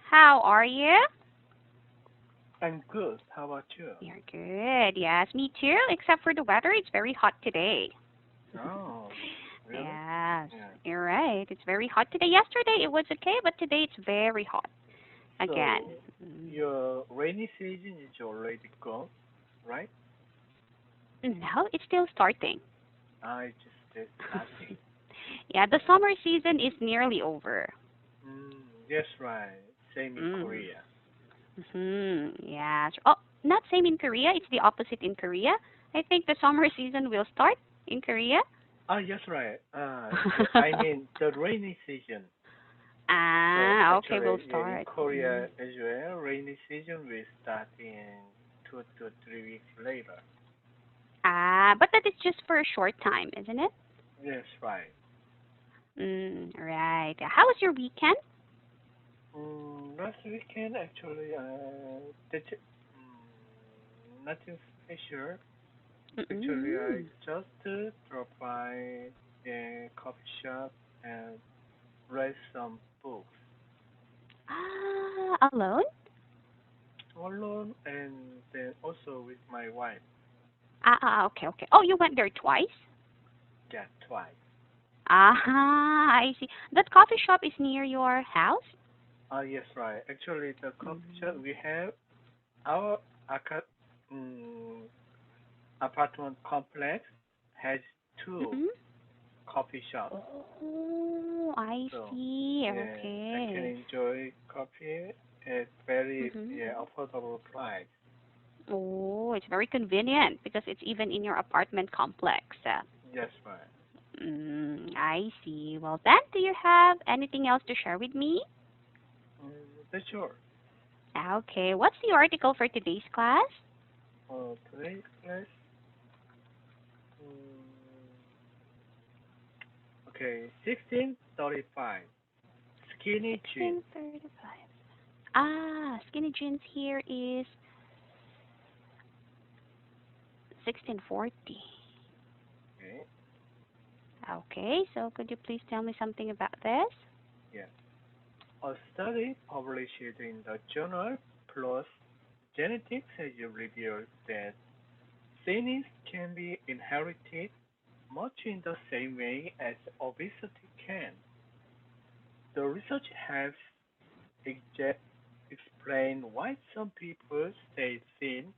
How are you? I'm good. How about you? You're good. Yes, me too, except for the weather. It's very hot today. Oh, really? Yes, Yeah. you're right. It's very hot today. Yesterday it was okay, but today it's very hot again. So, Mm. your rainy season is already gone, right? No, it's still starting. I just starting. Yeah, the summer season is nearly over. Yes, right. Same in Mm. Korea. Yes. Oh, not same in Korea. It's the opposite in Korea. I think the summer season will start in Korea. Ah, yes, right. I mean the rainy season. So Ah, okay, we'll actually, yeah, in start. Korea as well, rainy season will start in 2 to 3 weeks later. Ah, but that is just for a short time, isn't it? Yes, right. Right. How was your weekend? Last weekend, actually, nothing special. Actually, I Mm-mm. just dropped by the coffee shop and read some books Ah, alone? alone, and then also with my wife. Okay, okay. Oh, you went there twice? Yeah, twice. Ah, I see. That coffee shop is near your house? Yes, right. Actually, the coffee shop Mm. we have our aca- um, apartment complex has two Mm-mm. coffee shops. Oh, I So see. yeah, I can Okay. enjoy coffee at very Mm-hmm. affordable price. Oh, it's very convenient because it's even in your apartment complex. Yes, right. I see. Well, then, do you have anything else to share with me? That's sure. Okay, what's the article for today's class? Today's class. Um, okay, 1635. Skinny jeans. 1635. Ah, skinny jeans here is 1640. Okay. Okay, so could you please tell me something about this? Yeah. A study published in the journal PLOS Genetics has revealed that thinness can be inherited much in the same way as obesity can. The research helps explain why some people stay thin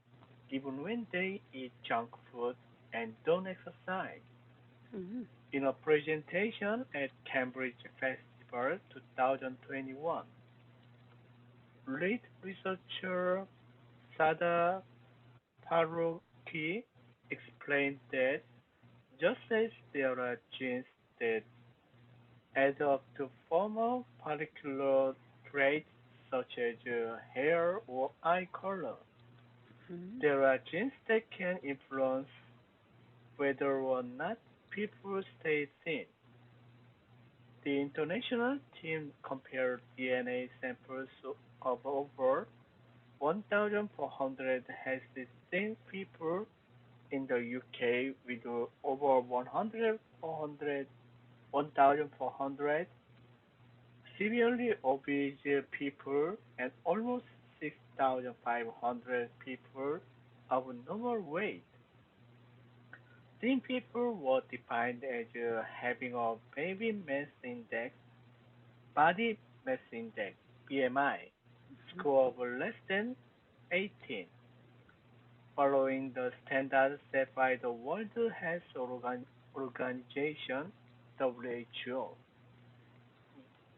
even when they eat junk food and don't exercise. Mm-hmm. In a presentation at Cambridge Festival 2021, lead researcher Sada Faruqi explained that just as there are genes that add up to form a particular trait such as hair or eye color, Mm-hmm. there are genes that can influence whether or not people stay thin. The international team compared DNA samples of over 1,400 healthy thin people in the UK with over 1,400 severely obese people and almost 6,500 people of normal weight. Thin people were defined as having a baby mass index, body mass index, BMI, score of less than 18, following the standards set by the World Health Organization, WHO.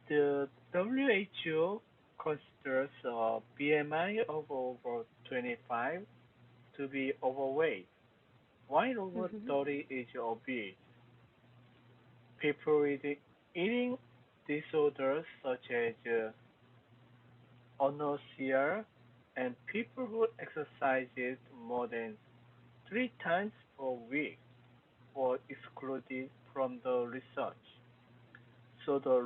The WHO considers a BMI of over 25 to be overweight, while over Mm-hmm. 30 is obese. People with eating disorders such as anorexia and people who exercise more than 3 times per week were excluded from the research. So the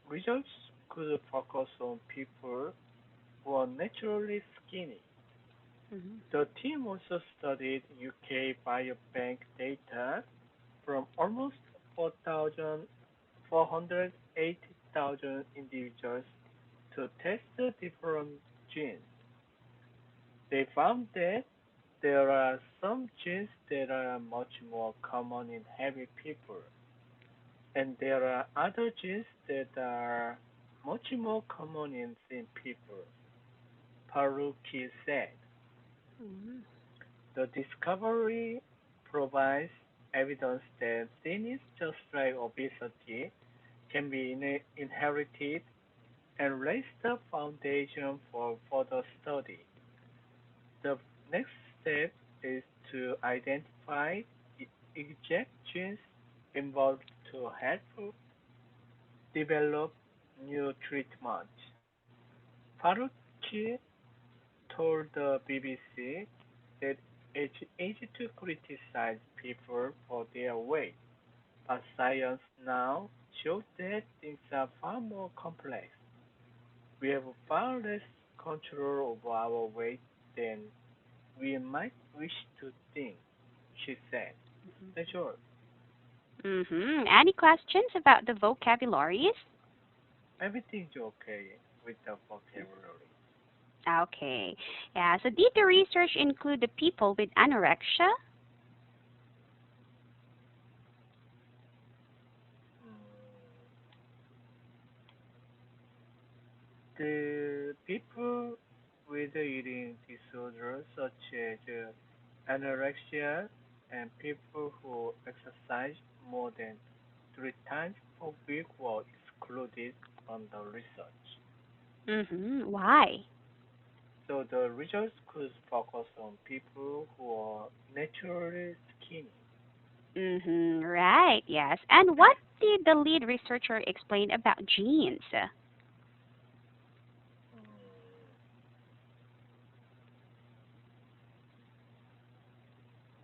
results could focus on people who are naturally skinny. Mm-hmm. The team also studied UK Biobank data from almost 4,480,000 individuals to test the different genes. They found that there are some genes that are much more common in heavy people, and there are other genes that are much more common in thin people, Paruki said. Mm-hmm. The discovery provides evidence that thinness, just like obesity, can be inherited and lays the foundation for further study. The next step is to identify the exact genes involved to help develop new treatments. Faruqi told the BBC that it's easy to criticize people for their weight, but science now shows that things are far more complex. We have far less control over our weight than we might wish to think, she said. That's all. Mm-hmm. Any questions about the vocabularies? Everything's okay with the vocabulary. Okay. Yeah, so did the research include the people with anorexia? Mm, the people with eating disorders such as anorexia and people who exercise more than 3 times per week were excluded from the research. Mm-hmm. Why? So the research could focus on people who are naturally skinny. Mm-hmm. Right, yes. And what did the lead researcher explain about genes? Mm,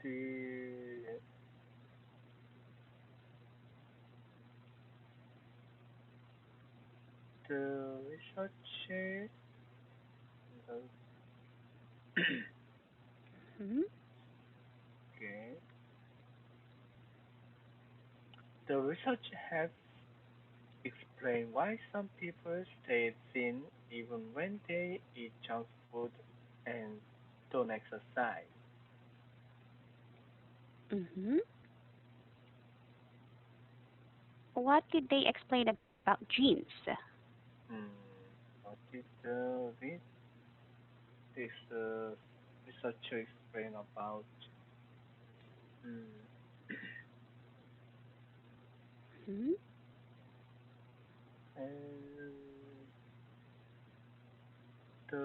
the the research the, Mm-hmm. okay, the research has explained why some people stay thin even when they eat junk food and don't exercise. Mm-hmm. What did they explain about genes? Hmm, what did this researcher explain about? Hmm, Mm-hmm. and the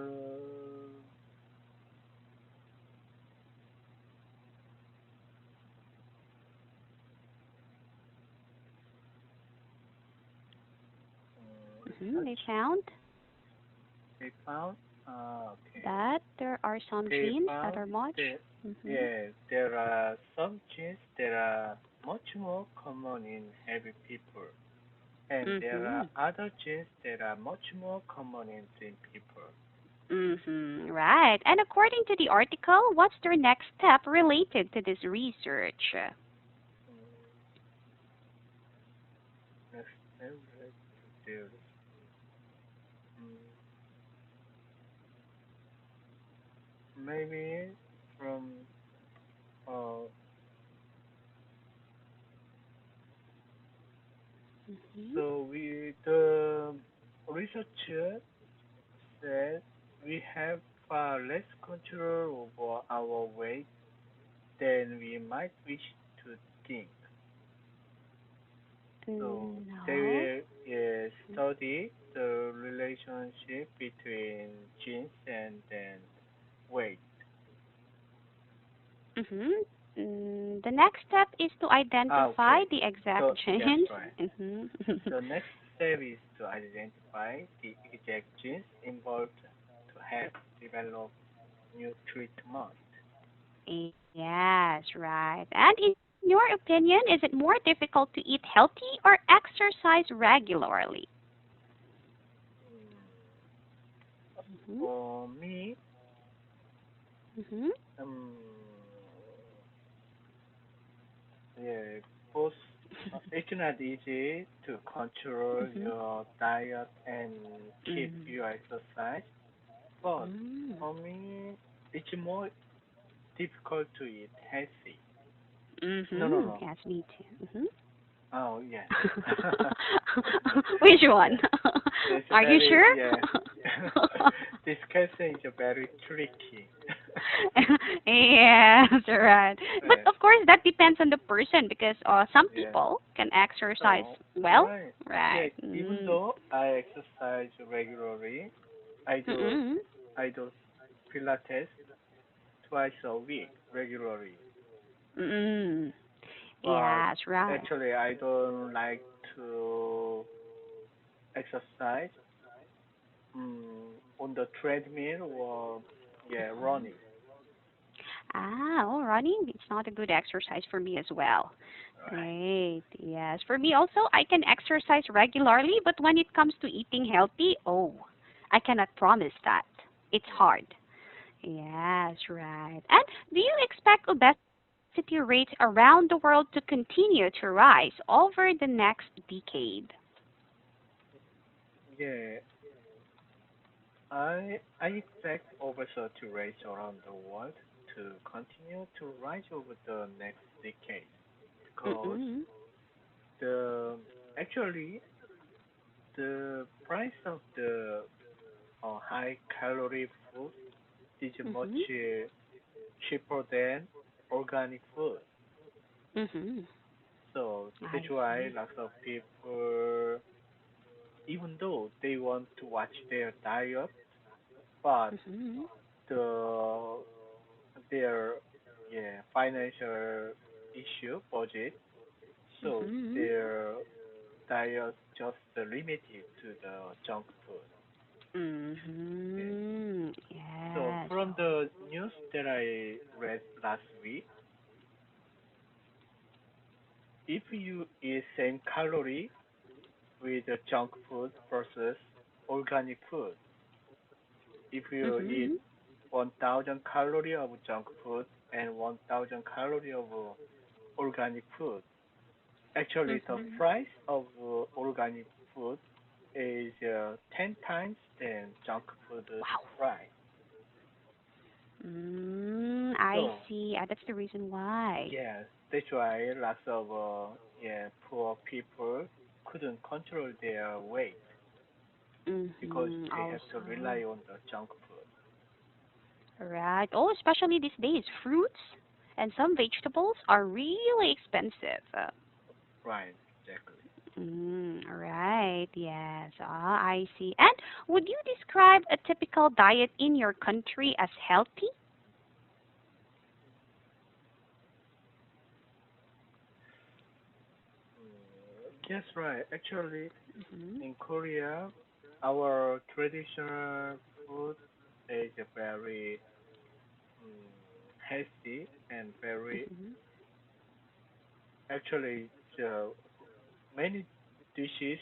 Mm-hmm. They research found they found okay that there are some they genes that found are much. that Mm-hmm. yeah there are some genes that are much more common in heavy people, and there Mm-hmm. are other genes that are much more common in thin people. Mm-hmm. Right. And according to the article, what's their next step related to this research? Mm, next step related to this. Mm, maybe from uh, Mm-hmm. so we the researcher said we have far less control over our weight than we might wish to think. So No. they will study the relationship between genes and then weight. Mm-hmm. The next step is to identify Okay, the exact so that's genes. right. Mm-hmm. The next step is to identify the exact genes involved to help develop new treatment. Yes, right. And in your opinion, is it more difficult to eat healthy or exercise regularly? Mm, Mm-hmm. for me, Mm-hmm. um, yeah, both It's not easy to control Mhm. your diet and keep Mm. your exercise, but Mm. for me, it's more difficult to eat healthy. No, no, Mhm. no. Yes, me too. Mhm. Oh, yes. Which one? Yeah. It's Are you very, sure? yeah. This question is very tricky. Yes, right. But Yeah. of course, that depends on the person because some Yeah. people can exercise So, well, right. Yeah, right? even Mm. though I exercise regularly, I do Mm-mm. I do Pilates twice a week regularly. Mm-mm. But Yes, right. actually, I don't like to exercise on the treadmill or yeah Mhm. running. Oh, running, it's not a good exercise for me as well. Right. Great. Yes. For me also, I can exercise regularly, but when it comes to eating healthy, oh, I cannot promise that. It's Yeah. hard. Yes, right. And do you expect obesity rates around the world to continue to rise over the next decade? Yeah. I expect obesity rates around the world to continue to rise over the next decade because Mm-mm. the actually the price of the high calorie food is much Mhm. cheaper than organic food. Mhm. So that's I why see. lots of people, even though they want to watch their diet, but Mhm. the their yeah financial issue budget, so Mhm. their diet just limited to the junk food. Okay. Mhm. So Yes. from Oh. the news that I read last week, if you eat same calorie with the junk food versus organic food, if you eat Mhm. 1,000 calorie of junk food and 1,000 calorie of organic food, actually the Mhm. price of organic food is 10 times than junk food Wow. price. I So see. That's the reason why. yes, that's why lots of yeah poor people couldn't control their weight because Mhm. they have to Also. rely on the junk food. Right. Oh, especially these days, fruits and some vegetables are really expensive. Right, exactly. Right. Yes. I see. And would you describe a typical diet in your country as healthy? Yes, right. Actually, Mhm. in Korea, our traditional food is very healthy and very Mhm. actually many dishes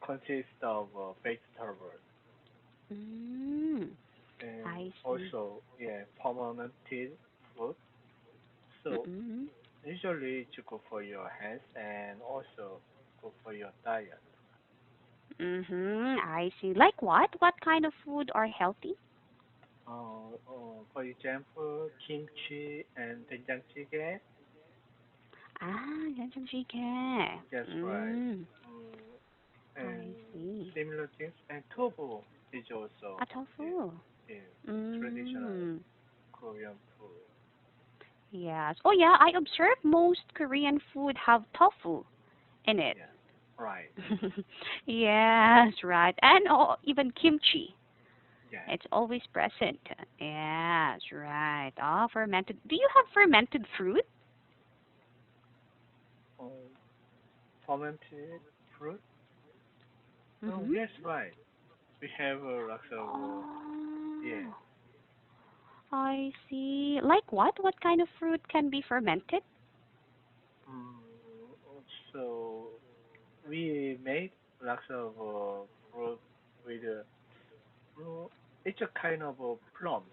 consist of vegetables Mm, and I see. also yeah fermented food. So Mm-mm. usually it's good for your health and also good for your diet. I see. Like what? What kind of food are healthy? For example, kimchi and 된장찌개. Ah, janjanjjigae. That's right. And I see. similar things. And tofu is also A yeah, tofu. yeah, traditional Mm, Korean food. yes. Oh yeah, I observe most Korean food have tofu in it. Yeah, right. Yes, right. And even kimchi. Yes. It's always present. Yes, right. Ah, fermented. Do you have fermented fruit? Um, fermented fruit. Oh, Mm-hmm. yes, right. We have lots of yeah. Oh, I see. Like what? What kind of fruit can be fermented? Mm, so we made lots of fruit with it's a kind of plums.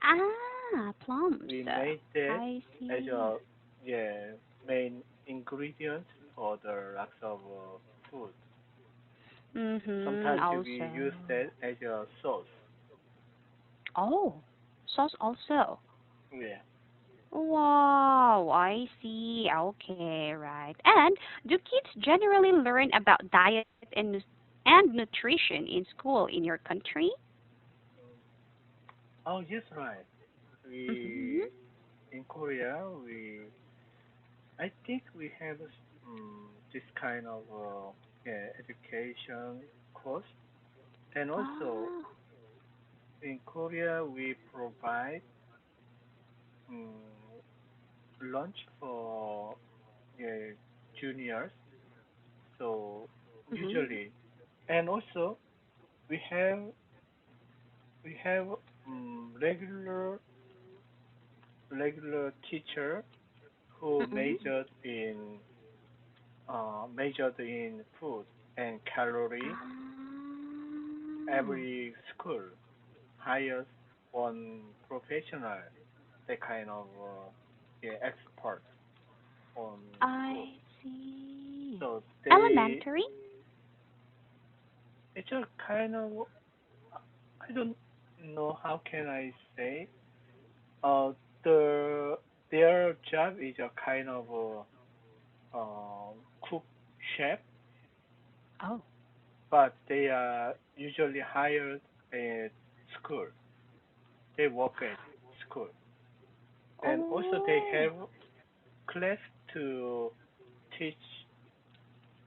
Ah, Ah, plums. We made that I as see. a yeah main ingredient for the lots of food. Mm-hmm. Sometimes we Also. use that as a sauce. Oh, sauce also. Yeah. Wow, I see. Okay, right. And do kids generally learn about diet and nutrition in school in your country? Mm. Oh yes, right. Mm-hmm. We in Korea I think we have this kind of yeah education course, and also Ah. in Korea we provide um, lunch for yeah, juniors. So Mm-hmm. usually, and also we have we have regular teacher who Mm-hmm. majored in food and calorie. Ah. Every school hires one professional, that kind of yeah, expert on food. I see. So Elementary? it's a kind of, I don't know how can I say, uh, the their job is a kind of cook chef, Oh. but they are usually hired at school. They work at school, and also they Oh. have class to teach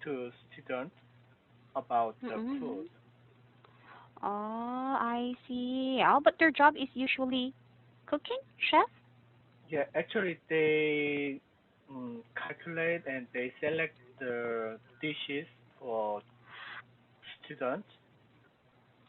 to students about the Mm-hmm. food. Oh, I see. Oh, but their job is usually cooking, chef? Yeah, actually they calculate and they select the dishes for students.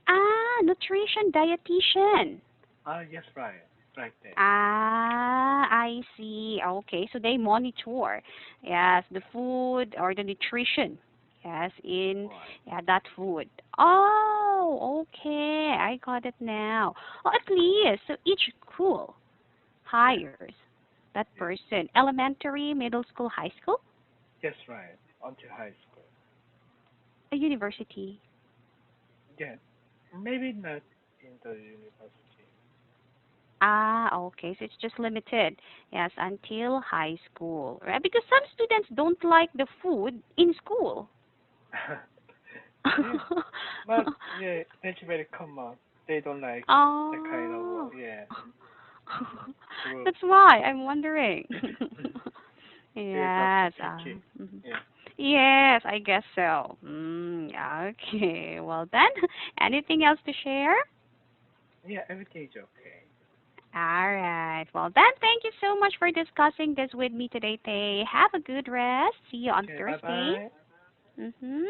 Ah, nutrition dietitian. Ah, yes, right, right there. Ah, I see. Okay, so they monitor, yes, the food or the nutrition, yes, in Right. yeah, that food. Oh, okay, I got it now. Oh, at least so each school Yeah, hires that yeah. person. Elementary, middle school, high school, Yes, right. Until high school. a university. Yeah, maybe not in the university. Ah, okay. So it's just limited, yes, until high school, right? Because some students don't like the food in school. Yeah, but yeah, that's very common. They don't like that kind of Oh. yeah group. That's why I'm wondering. They're just Yes. picky. Mhm. Yeah, Yes, I guess so. Okay. Well then, anything else to share? yeah, everything is okay. All right. Well then, thank you so much for discussing this with me today, Tay. Have a good rest. See you on Okay, bye Thursday. bye. Mhm.